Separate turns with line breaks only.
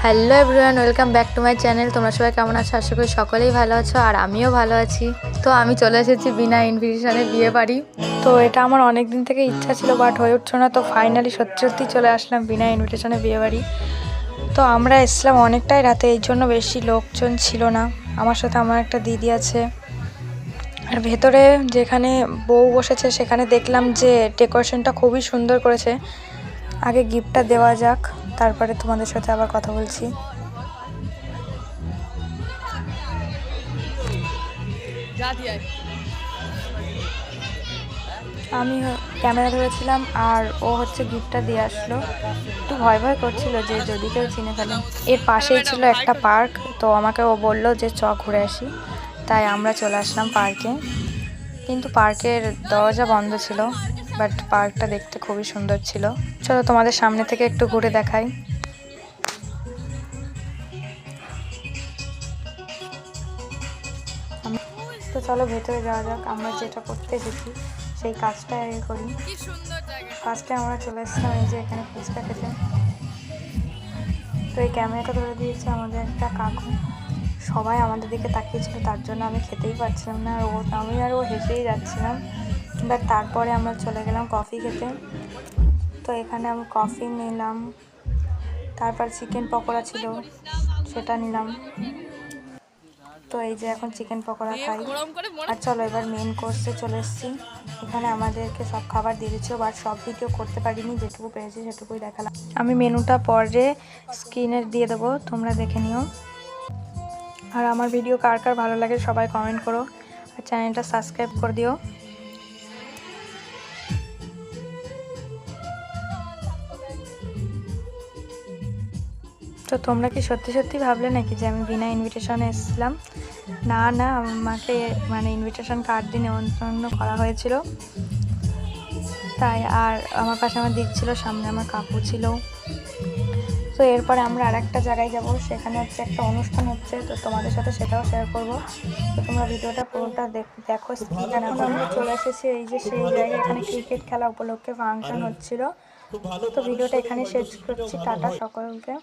Hello everyone, welcome back to my channel. তোমরা সবাই কেমন আছো? আশা করি সকলেই ভালো আছো, আর আমিও ভালো আছি। তো আমি চলে এসেছি বিনা ইনভিটেশনে বিয়ে বাড়ি। তো এটা আমার অনেক দিন থেকে ইচ্ছা ছিল, বাট হয়ে উঠছো না। তো ফাইনালি সত্যি সত্যি চলে আসলাম বিনা ইনভিটেশনে বিয়ে বাড়ি। তো আমরা এসলাম অনেকটাই রাতে, এই জন্য বেশি লোকজন ছিল না। আমার সাথে আমার একটা দিদি আছে। আর ভেতরে যেখানে বউ বসেছে সেখানে দেখলাম যে ডেকোরেশনটা খুবই সুন্দর করেছে। আগে গিফটটা দেওয়া যাক, তারপরে তোমাদের সাথে আবার কথা বলছি। আমি ক্যামেরা ধরেছিলাম আর ও হচ্ছে গিফটটা দিয়ে আসলো। একটু ভয় ভয় করছিল যে যদি কেউ চিনে ফেলে। এর পাশেই ছিল একটা পার্ক, তো আমাকে ও বললো যে চ ঘুরে আসি। তাই আমরা চলে আসলাম পার্কে। কিন্তু পার্কের দরজা বন্ধ ছিল, বাট পার্কটা দেখতে খুবই সুন্দর ছিল। চলো তোমাদের সামনে থেকে একটু ঘুরে দেখাই। তো চলো ভেতরে যাওয়া যাক। আমরা যেটা করতে এসেছি সেই কাজটা আগে করি। ফার্স্টে আমরা চলে এসেছিলাম এই যে এখানে ফুচকা খেতে। তো এই ক্যামেরাটা ধরে দিয়েছে আমাদের একটা কাকু। সবাই আমাদের দিকে তাকিয়েছিল, তার জন্য আমি খেতেই পারছিলাম না। আর আমি আর ও হেসেই যাচ্ছিলাম। বাট তারপরে আমরা চলে গেলাম কফি খেতে। তো এখানে আমি কফি নিলাম, তারপর চিকেন পকোড়া ছিল সেটা নিলাম। তো এই যে এখন চিকেন পকোড়া খাই। আর চলো এবার মেন কোর্সে চলে এসেছি। এখানে আমাদেরকে সব খাবার দিয়ে দিচ্ছিল, বাট সব ভিডিও করতে পারিনি, যেটুকু পেরেছি সেটুকুই দেখালাম। আমি মেনুটা পরে স্ক্রিনে দিয়ে দেবো, তোমরা দেখে নিও। আর আমার ভিডিও কার কার ভালো লাগে সবাই কমেন্ট করো, আর চ্যানেলটা সাবস্ক্রাইব করে দিও। তো তোমরা কি সত্যি সত্যি ভাবলে নাকি যে আমি বিনা ইনভিটেশনে এসেছিলাম? না না, আমাকে ইনভিটেশন কার্ড দিয়ে নেমন্তন্ন করা হয়েছিল তাই। আর আমার পাশে আমার দিদি ছিল, সামনে আমার কাকু ছিল। তো এরপরে আমরা আর একটা জায়গায় যাব, সেখানে হচ্ছে একটা অনুষ্ঠান হচ্ছে, তো তোমাদের সাথে সেটাও শেয়ার করব। তো তোমরা ভিডিওটা পুরোটা দেখো। এখন আমরা চলে এসেছি এই যে সেই জায়গায়, এখানে ক্রিকেট খেলা উপলক্ষে ফাংশন হচ্ছিল। তো ভিডিওটা এখানে শেষ করছি। টাটা সকলকে।